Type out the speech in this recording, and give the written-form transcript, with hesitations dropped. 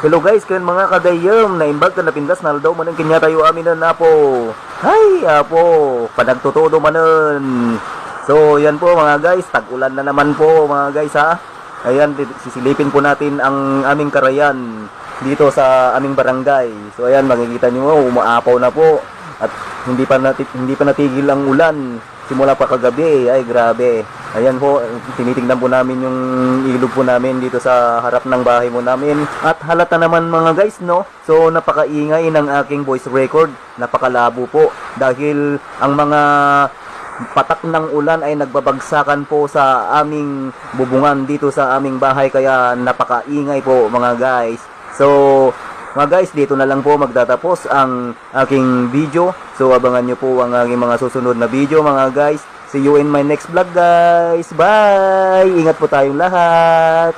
Hello guys, kayan mga kadayam, naimbag na napindas na daw manan kanya tayo amin na po. Hay, apo, panagtutudo manan. So, yan po mga guys, tag-ulan na naman po mga guys ha. Ayan, sisilipin po natin ang aming karayan dito sa aming barangay. So, ayan, makikita nyo, umaapaw na po. At hindi pa natigil ang ulan. Simula pa kagabi, ay grabe. Ayan po, tinitingnan po namin yung ilog po namin dito sa harap ng bahay mo namin. At halata naman mga guys, no? So, napakaingay ng aking voice record. Napakalabo po. Dahil ang mga patak ng ulan ay nagbabagsakan po sa aming bubungan dito sa aming bahay. Kaya napakaingay po mga guys. So, mga guys, dito na lang po magtatapos ang aking video. So, abangan nyo po ang aking mga susunod na video mga guys. See you in my next vlog guys. Bye! Ingat po tayong lahat.